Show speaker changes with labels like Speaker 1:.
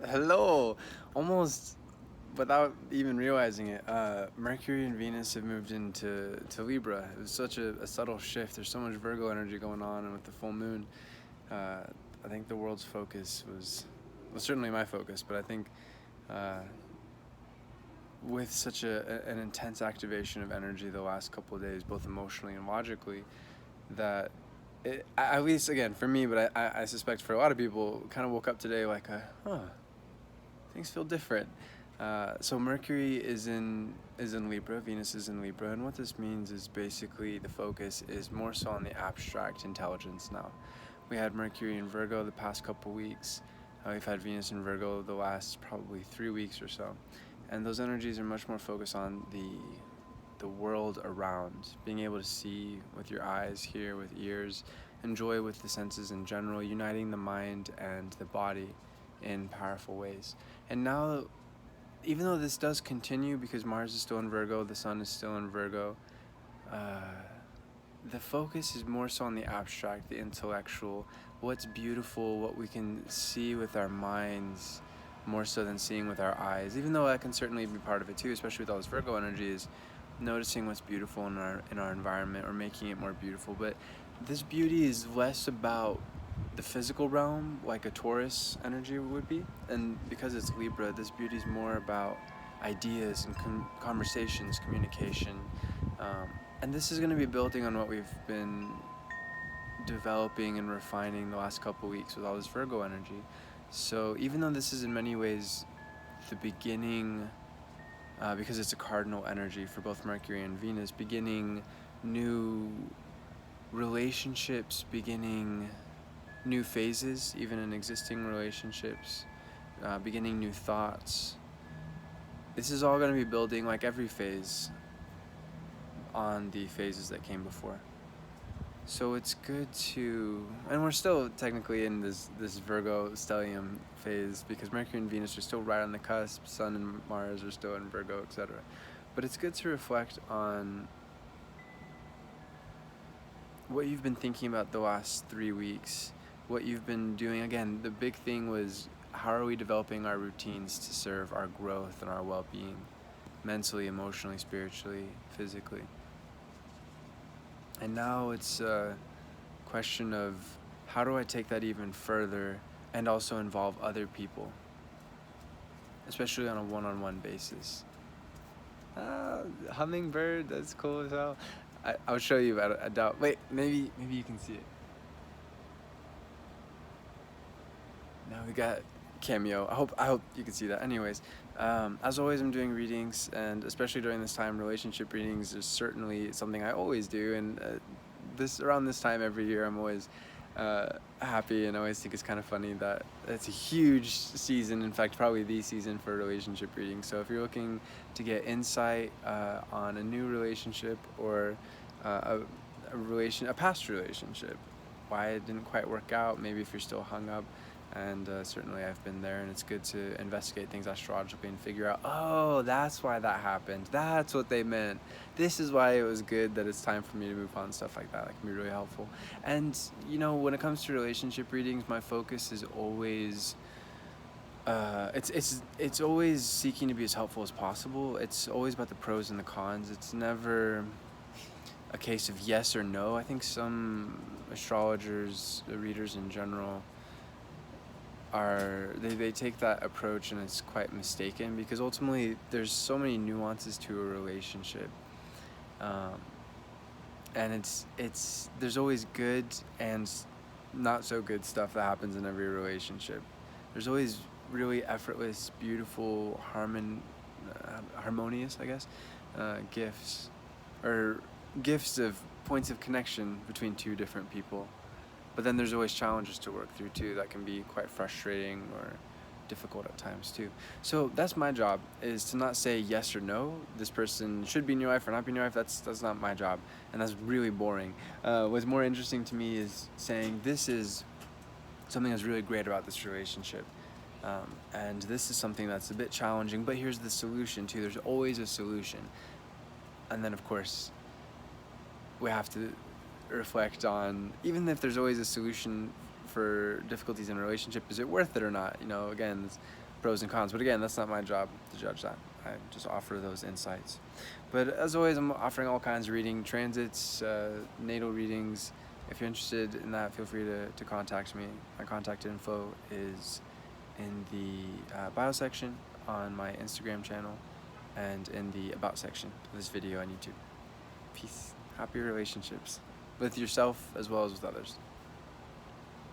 Speaker 1: Hello! Almost without even realizing it, Mercury and Venus have moved into Libra. It was such a subtle shift. There's so much Virgo energy going on, and with the full moon, uh, I think the world's focus was certainly my focus, but I think uh, with such an intense activation of energy the last couple of days, both emotionally and logically, that at least again for me, but I suspect for a lot of people, kind of woke up today like, things feel different. So Mercury is in Libra, Venus is in Libra, and what this means is basically the focus is more so on the abstract intelligence now. We had Mercury in Virgo the past couple weeks. We've had Venus in Virgo the last probably 3 weeks or so, and those energies are much more focused on the world around, being able to see with your eyes, hear with ears, enjoy with the senses in general, uniting the mind and the body in powerful ways. And now, even though this does continue because Mars is still in Virgo, the Sun is still in Virgo, uh, the focus is more so on the abstract, the intellectual, what's beautiful, what we can see with our minds, more so than seeing with our eyes. Even though that can certainly be part of it too, especially with all this Virgo energy, is noticing what's beautiful in our environment or making it more beautiful. But this beauty is less about the physical realm, like a Taurus energy would be, and because it's Libra, this beauty is more about ideas and conversations, communication, and this is going to be building on what we've been developing and refining the last couple weeks with all this Virgo energy. So even though this is in many ways the beginning, because it's a cardinal energy for both Mercury and Venus, beginning new relationships, beginning new phases, even in existing relationships, beginning new thoughts. This is all going to be building, like every phase, on the phases that came before. So it's good to, and we're still technically in this Virgo stellium phase because Mercury and Venus are still right on the cusp, Sun and Mars are still in Virgo, etc. But it's good to reflect on what you've been thinking about the last 3 weeks, what you've been doing. Again, the big thing was, how are we developing our routines to serve our growth and our well-being, mentally, emotionally, spiritually, physically. And now it's a question of, how do I take that even further and also involve other people, especially on a one-on-one basis. Hummingbird, that's cool as hell. I'll show you about it. I doubt. Wait, maybe you can see it. Now we got cameo. I hope you can see that. Anyways, as always, I'm doing readings, and especially during this time, relationship readings is certainly something I always do. And around this time every year, I'm always happy, and I always think it's kind of funny that it's a huge season. In fact, probably the season for relationship reading. So if you're looking to get insight on a new relationship or a past relationship, why it didn't quite work out, maybe if you're still hung up, and certainly I've been there, and it's good to investigate things astrologically and figure out, oh, that's why that happened, that's what they meant, this is why it was good that it's time for me to move on. Stuff like that can be really helpful. And when it comes to relationship readings, my focus is always it's always seeking to be as helpful as possible. It's always about the pros and the cons. It's never a case of yes or no. I think some astrologers, readers in general, they take that approach, and it's quite mistaken, because ultimately there's so many nuances to a relationship, um, and it's there's always good and not so good stuff that happens in every relationship. There's always really effortless, beautiful, harmonious, I guess, gifts, or gifts of points of connection between two different people. But then there's always challenges to work through too that can be quite frustrating or difficult at times too. So that's my job, is to not say yes or no, this person should be in your life or not be in your life. That's not my job, and that's really boring. What's more interesting to me is saying, this is something that's really great about this relationship. And this is something that's a bit challenging, but here's the solution too. There's always a solution. And then, of course, we have to reflect on, even if there's always a solution for difficulties in a relationship, is it worth it or not? Again, pros and cons. But again, that's not my job to judge that. I just offer those insights. But as always, I'm offering all kinds of reading, transits, natal readings. If you're interested in that, feel free to contact me. My contact info is in the bio section on my Instagram channel and in the about section of this video on YouTube. Peace. Happy relationships with yourself as well as with others.